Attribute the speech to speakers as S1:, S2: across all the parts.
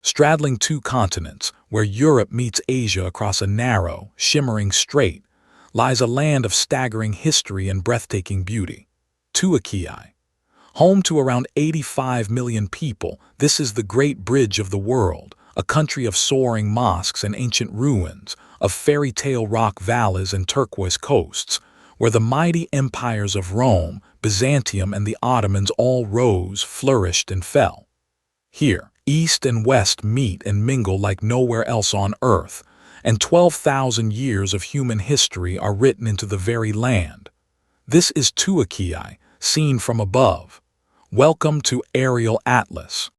S1: Straddling two continents, where Europe meets Asia across a narrow, shimmering strait, lies a land of staggering history and breathtaking beauty. Türkiye. Home to around 85 million people, this is the Great Bridge of the world, a country of soaring mosques and ancient ruins, of fairy tale rock valleys and turquoise coasts, where the mighty empires of Rome, Byzantium, and the Ottomans all rose, flourished, and fell. Here, East and West meet and mingle like nowhere else on earth, and 12,000 years of human history are written into the very land. This is Türkiye, seen from above. Welcome to Aerial Atlas.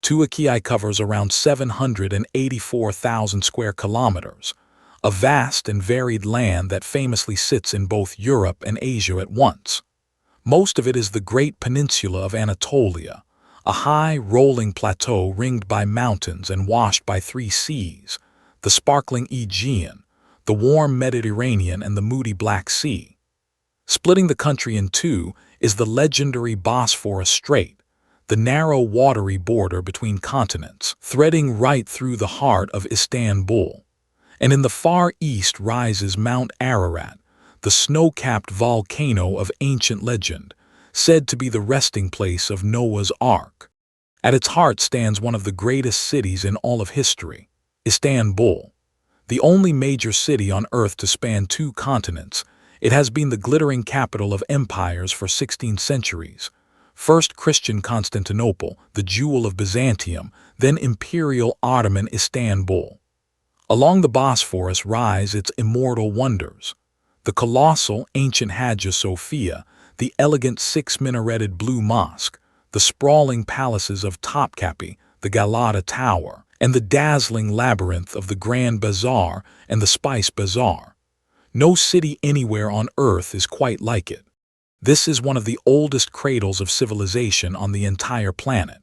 S1: Türkiye covers around 784,000 square kilometers, a vast and varied land that famously sits in both Europe and Asia at once. Most of it is the Great Peninsula of Anatolia, a high, rolling plateau ringed by mountains and washed by three seas, the sparkling Aegean, the warm Mediterranean, and the moody Black Sea. Splitting the country in two is the legendary Bosphorus Strait, the narrow watery border between continents, threading right through the heart of Istanbul. And in the far east rises Mount Ararat, the snow-capped volcano of ancient legend, said to be the resting place of Noah's Ark. At its heart stands one of the greatest cities in all of history, Istanbul. The only major city on Earth to span two continents, it has been the glittering capital of empires for 16 centuries. First Christian Constantinople, the jewel of Byzantium, then Imperial Ottoman Istanbul. Along the Bosphorus rise its immortal wonders: the colossal ancient Hagia Sophia, the elegant six-minareted Blue Mosque, the sprawling palaces of Topkapi, the Galata Tower, and the dazzling labyrinth of the Grand Bazaar and the Spice Bazaar. No city anywhere on Earth is quite like it. This is one of the oldest cradles of civilization on the entire planet.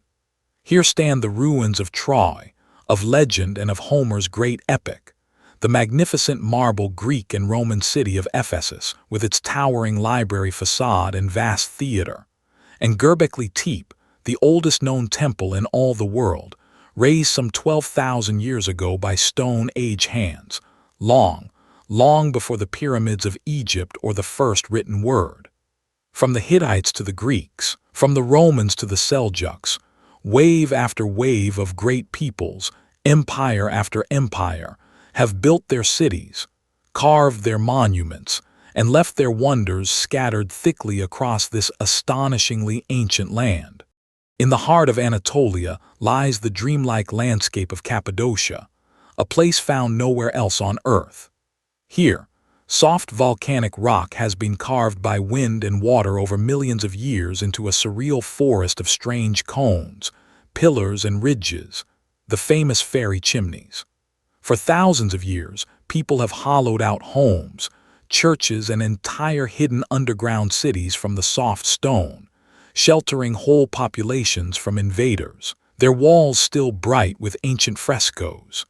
S1: Here stand the ruins of Troy, of legend and of Homer's great epic, the magnificent marble Greek and Roman city of Ephesus with its towering library facade and vast theater, and Göbekli Tepe, the oldest known temple in all the world, raised some 12,000 years ago by Stone Age hands, long before the pyramids of Egypt or the first written word. From the Hittites to the Greeks, from the Romans to the Seljuks, wave after wave of great peoples, empire after empire, have built their cities, carved their monuments, and left their wonders scattered thickly across this astonishingly ancient land. In the heart of Anatolia lies the dreamlike landscape of Cappadocia, a place found nowhere else on Earth. Here, soft volcanic rock has been carved by wind and water over millions of years into a surreal forest of strange cones, pillars, and ridges, the famous fairy chimneys. For thousands of years, people have hollowed out homes, churches, and entire hidden underground cities from the soft stone, sheltering whole populations from invaders, their walls still bright with ancient frescoes.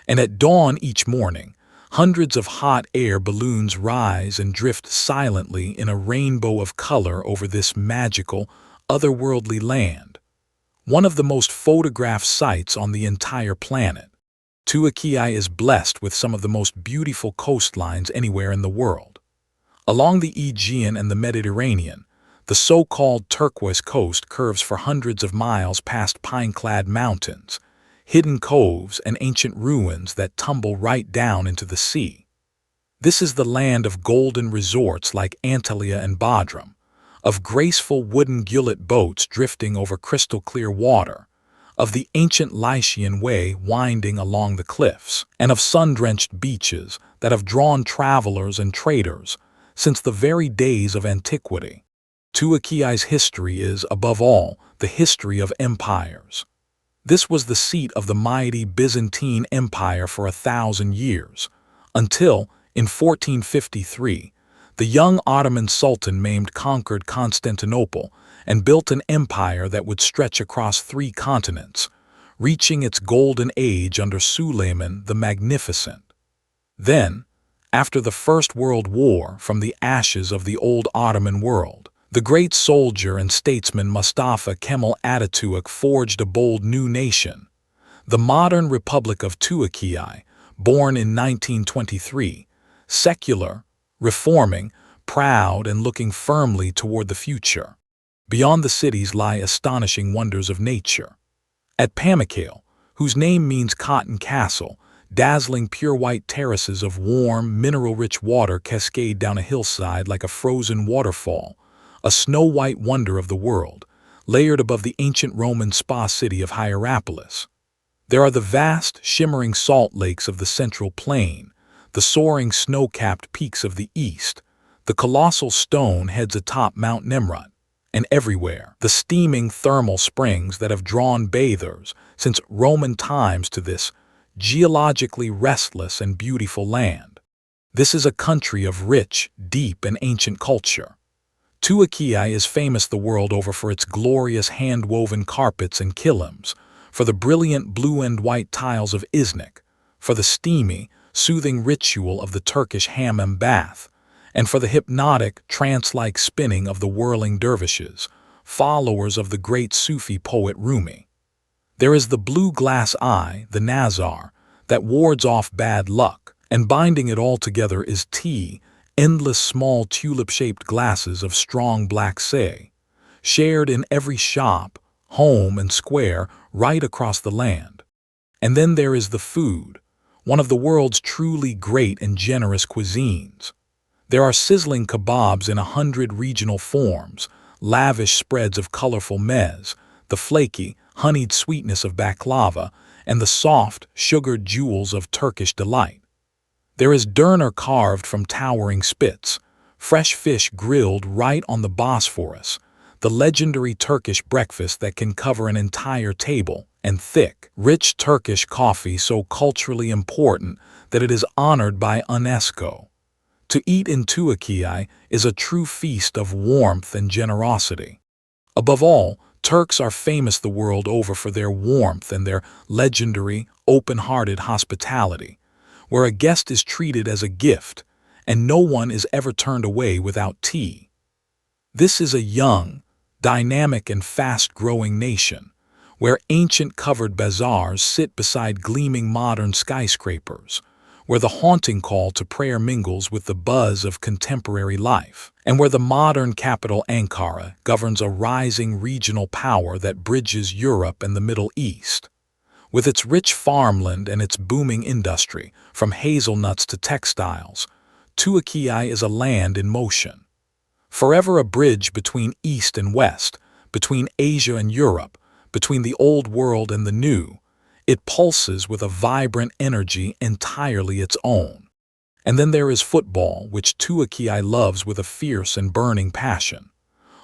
S1: And at dawn each morning, hundreds of hot air balloons rise and drift silently in a rainbow of color over this magical, otherworldly land, one of the most photographed sights on the entire planet. Türkiye is blessed with some of the most beautiful coastlines anywhere in the world. Along the Aegean and the Mediterranean, the so-called turquoise coast curves for hundreds of miles past pine-clad mountains, hidden coves, and ancient ruins that tumble right down into the sea. This is the land of golden resorts like Antalya and Bodrum, of graceful wooden gullet boats drifting over crystal-clear water, of the ancient Lycian Way winding along the cliffs, and of sun-drenched beaches that have drawn travelers and traders since the very days of antiquity. Türkiye's history is, above all, the history of empires. This was the seat of the mighty Byzantine Empire for 1,000 years, until, in 1453, the young Ottoman Sultan Mehmed conquered Constantinople and built an empire that would stretch across 3 continents, reaching its golden age under Suleiman the Magnificent. Then, after the First World War, from the ashes of the old Ottoman world, the great soldier and statesman Mustafa Kemal Atatürk forged a bold new nation, The modern Republic of Türkiye, born in 1923, secular, reforming, proud and looking firmly toward the future. Beyond the cities lie astonishing wonders of nature. At Pamukkale, whose name means cotton castle, dazzling pure white terraces of warm, mineral-rich water cascade down a hillside like a frozen waterfall, a snow-white wonder of the world, layered above the ancient Roman spa city of Hierapolis. There are the vast, shimmering salt lakes of the Central Plain, the soaring snow-capped peaks of the east, the colossal stone heads atop Mount Nemrut, and everywhere, the steaming thermal springs that have drawn bathers since Roman times to this geologically restless and beautiful land. This is a country of rich, deep, and ancient culture. Türkiye is famous the world over for its glorious hand-woven carpets and kilims, for the brilliant blue and white tiles of Iznik, for the steamy, soothing ritual of the Turkish hammam bath, and for the hypnotic, trance-like spinning of the whirling dervishes, followers of the great Sufi poet Rumi. There is the blue glass eye, the nazar, that wards off bad luck, and binding it all together is tea, endless small tulip-shaped glasses of strong black say, shared in every shop, home and square right across the land. And then there is the food, one of the world's truly great and generous cuisines. There are sizzling kebabs in 100 regional forms, lavish spreads of colorful meze, the flaky, honeyed sweetness of baklava, and the soft, sugared jewels of Turkish delight. There is döner carved from towering spits, fresh fish grilled right on the Bosphorus, the legendary Turkish breakfast that can cover an entire table, and thick, rich Turkish coffee so culturally important that it is honored by UNESCO. To eat in Türkiye is a true feast of warmth and generosity. Above all, Turks are famous the world over for their warmth and their legendary, open-hearted hospitality, where a guest is treated as a gift and no one is ever turned away without tea. This is a young, dynamic and fast-growing nation, where ancient covered bazaars sit beside gleaming modern skyscrapers, where the haunting call to prayer mingles with the buzz of contemporary life, and where the modern capital Ankara governs a rising regional power that bridges Europe and the Middle East. With its rich farmland and its booming industry, from hazelnuts to textiles, Türkiye is a land in motion. Forever a bridge between East and West, between Asia and Europe, between the old world and the new, it pulses with a vibrant energy entirely its own. And then there is football, which Türkiye loves with a fierce and burning passion.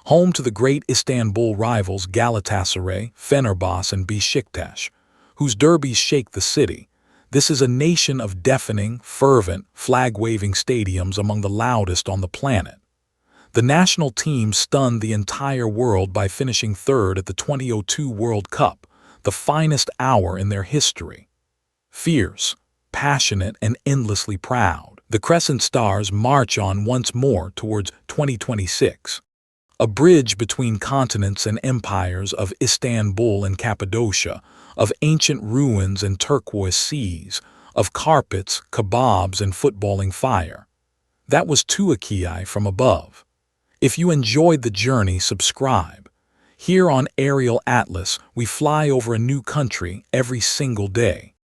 S1: Home to the great Istanbul rivals Galatasaray, Fenerbahçe and Beşiktaş, whose derbies shake the city, this is a nation of deafening, fervent, flag-waving stadiums among the loudest on the planet. The national team stunned the entire world by finishing third at the 2002 World Cup, the finest hour in their history. Fierce, passionate, and endlessly proud, the Crescent Stars march on once more towards 2026. A bridge between continents and empires of Istanbul and Cappadocia, of ancient ruins and turquoise seas, of carpets, kebabs, and footballing fire. That was Türkiye from above. If you enjoyed the journey, subscribe. Here on Aerial Atlas, we fly over a new country every single day.